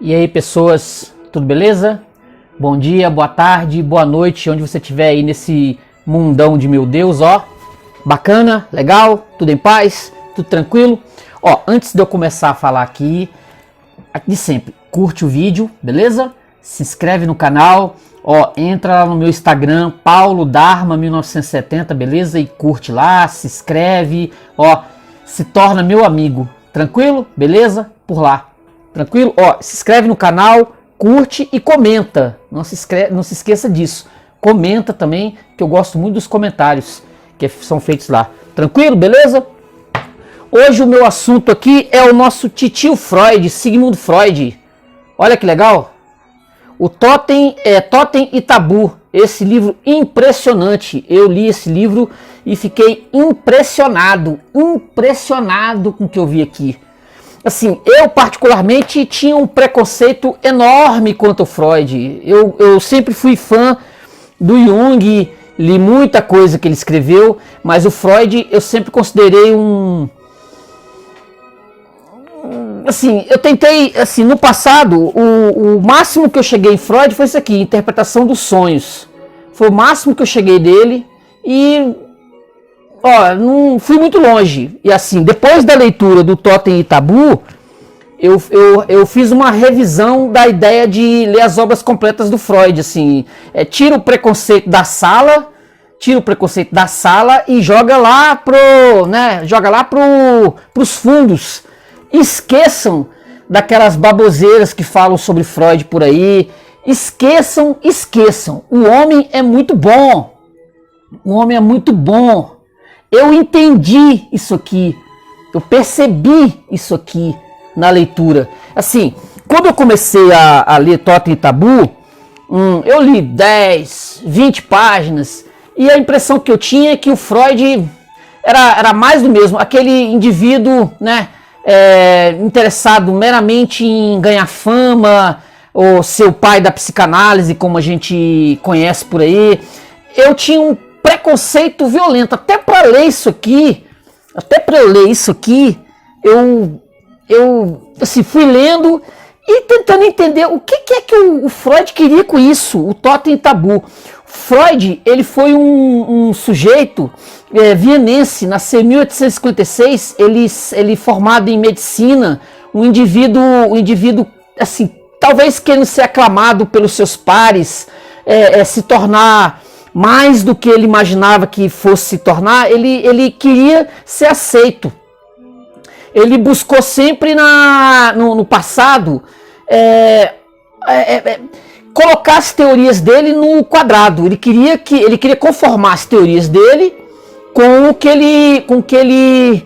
E aí, pessoas, tudo beleza? Bom dia, boa tarde, boa noite, onde você estiver aí nesse mundão de meu Deus, ó. Bacana, legal, tudo em paz, tudo tranquilo? Ó, antes de eu começar a falar aqui de sempre, curte o vídeo, beleza? Se inscreve no canal, ó, entra lá no meu Instagram, paulodarma1970, beleza? E curte lá, se inscreve, ó, se torna meu amigo, tranquilo? Beleza? Por lá. Tranquilo? Ó, se inscreve no canal, curte e comenta. Não se esqueça disso. Comenta também, que eu gosto muito dos comentários que são feitos lá. Tranquilo? Beleza? Hoje o meu assunto aqui é o nosso titio Freud, Sigmund Freud. Olha que legal. O Totem e Tabu. Esse livro impressionante. Eu li esse livro e fiquei impressionado com o que eu vi aqui. Assim, eu particularmente tinha um preconceito enorme quanto ao Freud. Eu sempre fui fã do Jung, li muita coisa que ele escreveu, mas o Freud eu sempre considerei assim, eu tentei, assim, no passado, o máximo que eu cheguei em Freud foi isso aqui, interpretação dos sonhos. Foi o máximo que eu cheguei dele e... ó, não fui muito longe. E assim, depois da leitura do Totem e Tabu, eu fiz uma revisão da ideia de ler as obras completas do Freud. Assim, tira o preconceito da sala, e joga lá pros fundos. Esqueçam daquelas baboseiras que falam sobre Freud por aí. Esqueçam. O homem é muito bom. Eu entendi isso aqui, eu percebi isso aqui na leitura. Assim, quando eu comecei a ler Totem e Tabu, eu li 10, 20 páginas, e a impressão que eu tinha é que o Freud era mais do mesmo, aquele indivíduo, né, interessado meramente em ganhar fama, ou ser o pai da psicanálise, como a gente conhece por aí. Eu tinha um preconceito violento, até para ler isso aqui, eu assim, fui lendo e tentando entender o que é que o Freud queria com isso, o Totem e Tabu. Freud, ele foi um sujeito vienense, nasceu em 1856, ele formado em medicina, um indivíduo assim, talvez querendo ser aclamado pelos seus pares, se tornar mais do que ele imaginava que fosse se tornar, ele queria ser aceito. Ele buscou sempre no passado colocar as teorias dele no quadrado. Ele queria conformar as teorias dele com o que ele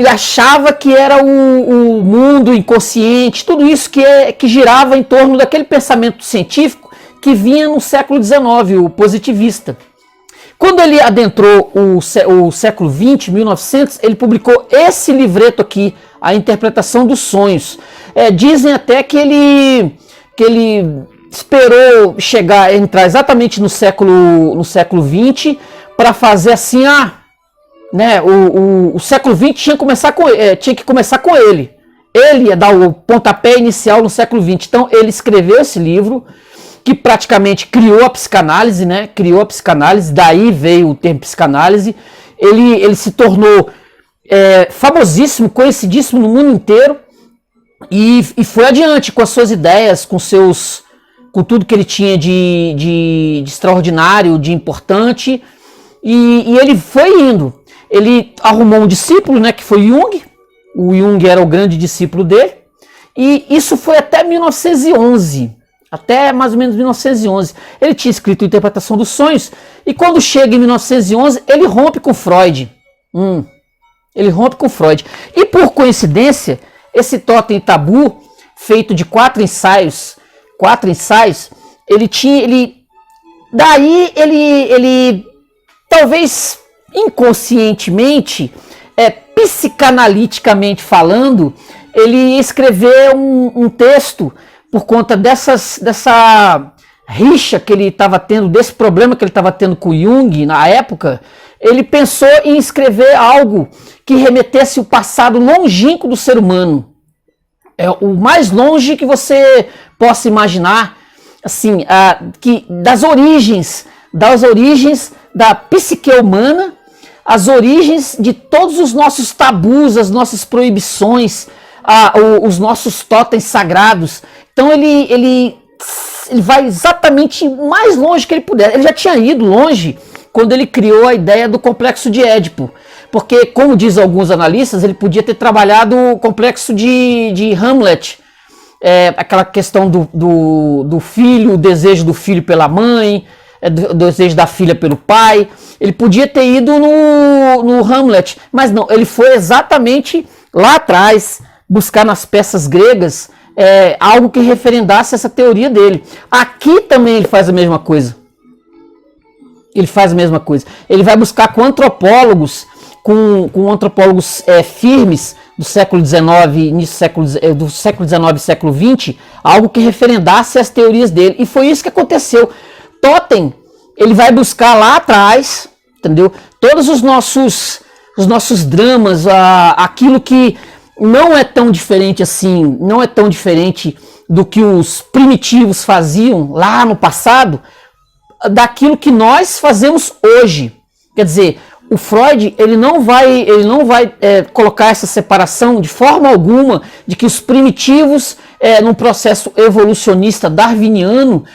achava que era o mundo inconsciente, tudo isso que girava em torno daquele pensamento científico que vinha no século XIX, o positivista. Quando ele adentrou o século XX, 1900, ele publicou esse livreto aqui, A Interpretação dos Sonhos. Dizem até que ele esperou entrar exatamente no século XX para fazer assim, né, o século XX tinha que começar com ele. Ele ia dar o pontapé inicial no século XX. Então ele escreveu esse livro, que praticamente criou a psicanálise, né? Daí veio o termo psicanálise. Ele se tornou famosíssimo, conhecidíssimo no mundo inteiro e foi adiante com as suas ideias, com tudo que ele tinha de extraordinário, de importante, e ele foi indo. Ele arrumou um discípulo, né? Que foi Jung. O Jung era o grande discípulo dele, e isso foi até 1911. Até mais ou menos 1911. Ele tinha escrito Interpretação dos Sonhos, e quando chega em 1911, ele rompe com Freud. E por coincidência, esse Totem e Tabu, feito de 4 ensaios, ele talvez inconscientemente, psicanaliticamente falando, ele escreveu um texto por conta dessa rixa que ele estava tendo, desse problema que ele estava tendo com Jung na época. Ele pensou em escrever algo que remetesse ao passado longínquo do ser humano. É o mais longe que você possa imaginar, assim, que das origens da psique humana, as origens de todos os nossos tabus, as nossas proibições, os nossos totens sagrados. Então ele vai exatamente mais longe que ele puder. Ele já tinha ido longe quando ele criou a ideia do complexo de Édipo. Porque, como diz alguns analistas, ele podia ter trabalhado o complexo de Hamlet, aquela questão do filho, o desejo do filho pela mãe, do desejo da filha pelo pai. Ele podia ter ido no Hamlet, mas não, ele foi exatamente lá atrás buscar nas peças gregas algo que referendasse essa teoria dele. Aqui também ele faz a mesma coisa. Ele vai buscar com antropólogos, com antropólogos firmes do século XIX, do século XIX e século XX, algo que referendasse as teorias dele. E foi isso que aconteceu. Totem, ele vai buscar lá atrás, entendeu? Todos os nossos dramas, aquilo que não é tão diferente assim, não é tão diferente do que os primitivos faziam lá no passado, daquilo que nós fazemos hoje. Quer dizer, o Freud ele não vai colocar essa separação de forma alguma de que os primitivos, num processo evolucionista darwiniano,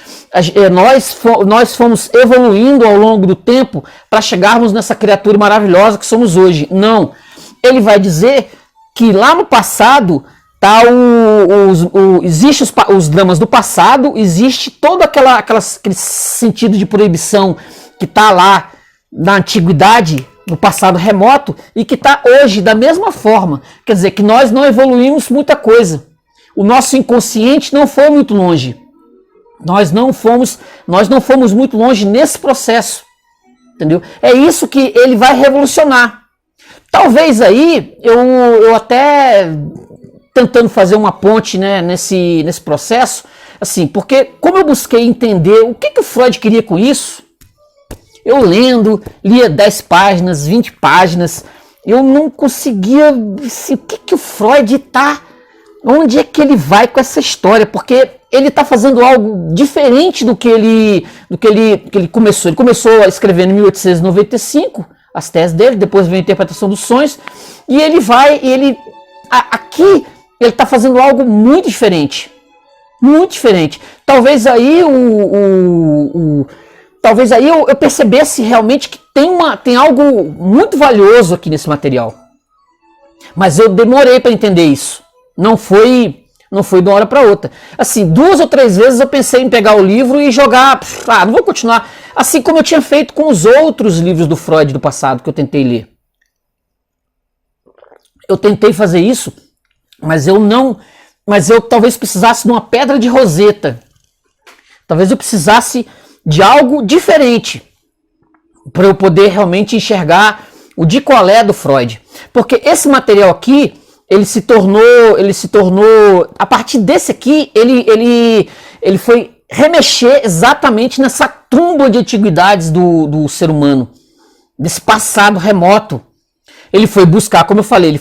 nós fomos evoluindo ao longo do tempo para chegarmos nessa criatura maravilhosa que somos hoje. Não. Ele vai dizer que lá no passado existe os dramas do passado, existe todo aquele sentido de proibição que está lá na antiguidade, no passado remoto, e que está hoje da mesma forma. Quer dizer, que nós não evoluímos muita coisa. O nosso inconsciente não foi muito longe. Nós não fomos muito longe nesse processo. Entendeu? É isso que ele vai revolucionar. Talvez aí, eu até tentando fazer uma ponte, né, nesse processo, assim, porque como eu busquei entender o que o Freud queria com isso, eu lia 10 páginas, 20 páginas, eu não conseguia, assim, o que o Freud tá, onde é que ele vai com essa história, porque ele está fazendo algo diferente do que ele começou. Ele começou a escrever em 1895, as teses dele, depois veio a interpretação dos sonhos, e aqui ele está fazendo algo muito diferente. Muito diferente. Talvez aí eu percebesse realmente que tem algo muito valioso aqui nesse material. Mas eu demorei para entender isso. Não foi de uma hora para outra. Assim, 2 ou 3 vezes eu pensei em pegar o livro e jogar. Não vou continuar. Assim como eu tinha feito com os outros livros do Freud do passado que eu tentei ler. Eu tentei fazer isso, mas eu talvez precisasse de uma pedra de Roseta. Talvez eu precisasse de algo diferente para eu poder realmente enxergar o de qual é do Freud. Porque esse material aqui, ele se tornou, a partir desse aqui, ele foi remexer exatamente nessa tumba de antiguidades do ser humano, desse passado remoto. Ele foi buscar, como eu falei,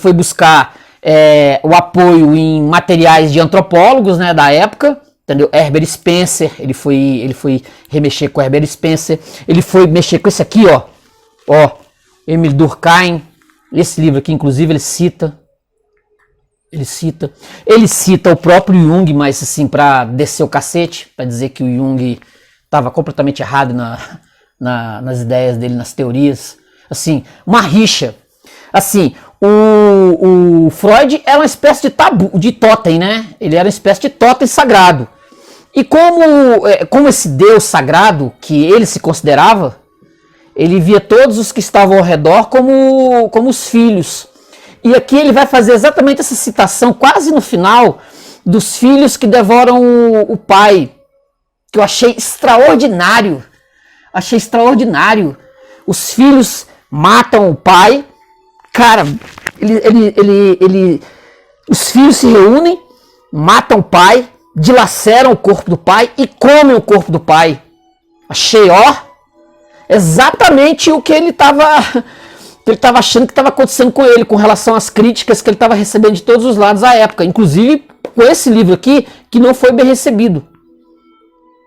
o apoio em materiais de antropólogos, né, da época, entendeu? Herbert Spencer, ele foi remexer com Herbert Spencer, ele foi mexer com esse aqui, ó, Emile Durkheim, esse livro aqui, inclusive, ele cita o próprio Jung, mas assim, para descer o cacete, para dizer que o Jung estava completamente errado nas ideias dele, nas teorias. Assim, uma rixa. Assim, o Freud era uma espécie de tabu, de totem, né? Ele era uma espécie de totem sagrado. E como esse Deus sagrado, que ele se considerava, ele via todos os que estavam ao redor como os filhos. E aqui ele vai fazer exatamente essa citação, quase no final, dos filhos que devoram o pai, que eu achei extraordinário. Os filhos matam o pai. Cara, os filhos se reúnem, matam o pai, dilaceram o corpo do pai e comem o corpo do pai. Achei, exatamente o que ele estava achando que estava acontecendo com ele, com relação às críticas que ele estava recebendo de todos os lados à época, inclusive com esse livro aqui que não foi bem recebido.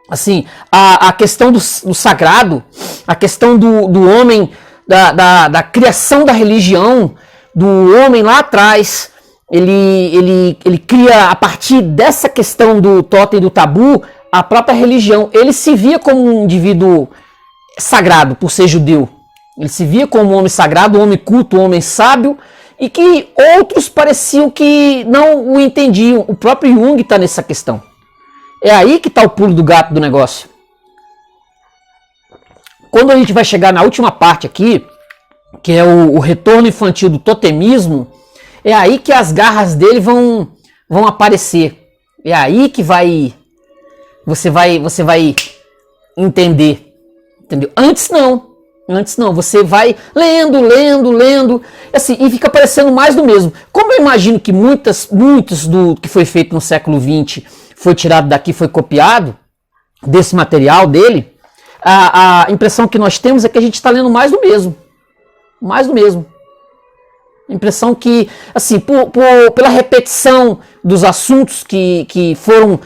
Assim, a questão do sagrado, a questão do homem, da criação da religião, do homem lá atrás, ele cria, a partir dessa questão do totem e do tabu, a própria religião. Ele se via como um indivíduo sagrado, por ser judeu. Ele se via como um homem sagrado, um homem culto, um homem sábio, e que outros pareciam que não o entendiam. O próprio Jung está nessa questão. É aí que está o pulo do gato do negócio. Quando a gente vai chegar na última parte aqui, que é o retorno infantil do totemismo, é aí que as garras dele vão aparecer. É aí que você vai entender. Entendeu? Antes não, você vai lendo, assim, e fica parecendo mais do mesmo. Como eu imagino que muitos do que foi feito no século XX foi tirado daqui, foi copiado, desse material dele, a impressão que nós temos é que a gente está lendo mais do mesmo. Mais do mesmo. A impressão que, assim, pela repetição dos assuntos que foram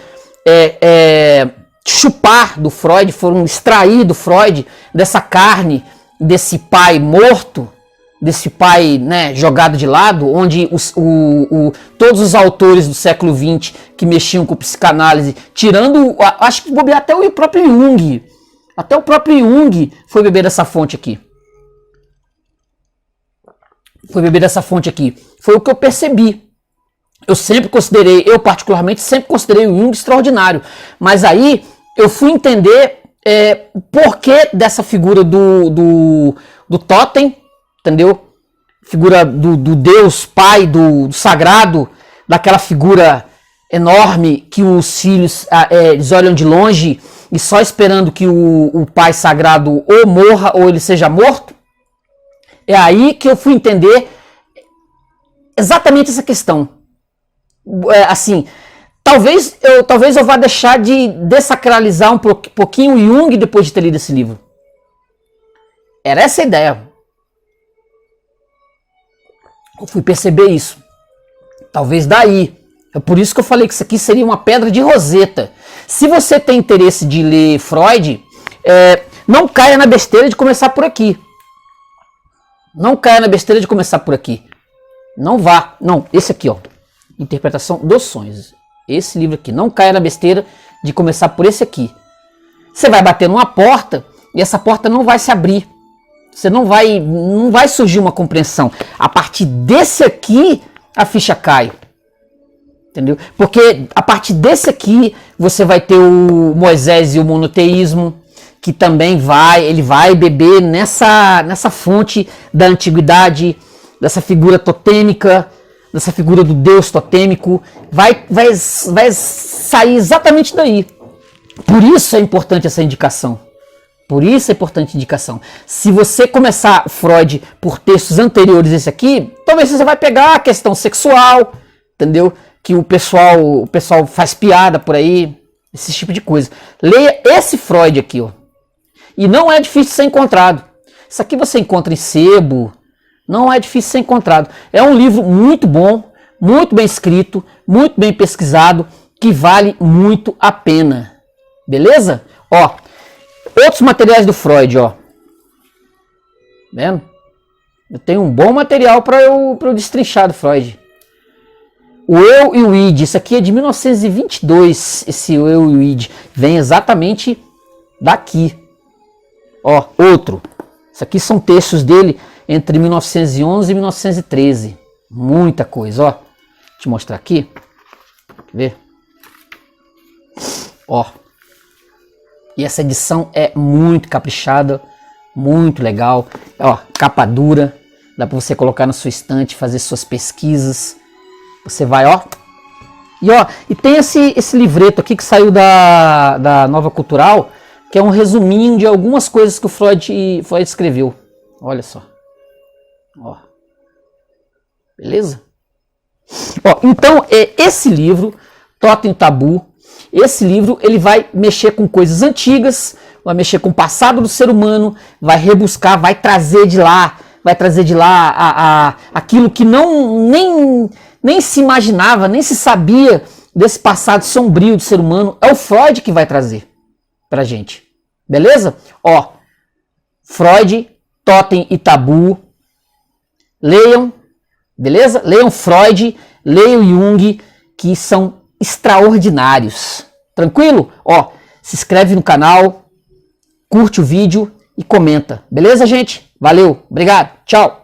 chupar do Freud, foram extrair do Freud, dessa carne, desse pai morto, desse pai, né, jogado de lado, onde todos os autores do século XX que mexiam com psicanálise, tirando, acho que bobear até o próprio Jung, foi beber dessa fonte aqui. Foi o que eu percebi. Eu particularmente sempre considerei o Jung extraordinário. Mas aí eu fui entender o porquê dessa figura do totem, entendeu? Figura do Deus Pai, do sagrado, daquela figura enorme que os filhos eles olham de longe e só esperando que o Pai Sagrado ou morra ou ele seja morto. É aí que eu fui entender exatamente essa questão. Assim, talvez eu vá deixar de desacralizar um pouquinho o Jung depois de ter lido esse livro. Era essa a ideia. Eu fui perceber isso. Talvez daí. É por isso que eu falei que isso aqui seria uma pedra de Roseta. Se você tem interesse de ler Freud, não caia na besteira de começar por aqui. Não caia na besteira de começar por aqui. Não vá. Não, esse aqui, ó. Interpretação dos sonhos. Esse livro aqui. Não caia na besteira de começar por esse aqui. Você vai bater numa porta e essa porta não vai se abrir. Você não vai surgir uma compreensão. A partir desse aqui, a ficha cai. Entendeu? Porque a partir desse aqui, você vai ter o Moisés e o monoteísmo, que também ele vai beber nessa fonte da antiguidade, dessa figura totêmica, dessa figura do Deus totêmico, vai sair exatamente daí. Por isso é importante essa indicação. Se você começar Freud por textos anteriores a esse aqui, talvez você vai pegar a questão sexual, entendeu? Que o pessoal faz piada por aí, esse tipo de coisa. Leia esse Freud aqui, ó. E não é difícil ser encontrado. Isso aqui você encontra em sebo, não é difícil ser encontrado. É um livro muito bom, muito bem escrito, muito bem pesquisado, que vale muito a pena. Beleza? Ó, outros materiais do Freud, ó. Vendo? Eu tenho um bom material para eu destrinchar do Freud. O Eu e o Id, isso aqui é de 1922, esse Eu e o Id, vem exatamente daqui. Ó, outro. Isso aqui são textos dele entre 1911 e 1913. Muita coisa, ó. Vou te mostrar aqui. Quer ver? Ó. E essa edição é muito caprichada, muito legal. Ó, capa dura, dá para você colocar na sua estante, fazer suas pesquisas. Você vai, ó. E tem esse livreto aqui que saiu da Nova Cultural, que é um resuminho de algumas coisas que o Freud escreveu. Olha só. Ó. Beleza? Ó, então, esse livro, Totem Tabu, esse livro ele vai mexer com coisas antigas, vai mexer com o passado do ser humano, vai rebuscar, vai trazer de lá aquilo que nem se imaginava, nem se sabia desse passado sombrio do ser humano, é o Freud que vai trazer pra gente. Beleza? Ó, Freud, Totem e Tabu. Leiam, beleza? Leiam Freud, leiam Jung, que são extraordinários. Tranquilo? Ó, se inscreve no canal, curte o vídeo e comenta. Beleza, gente? Valeu, obrigado, tchau!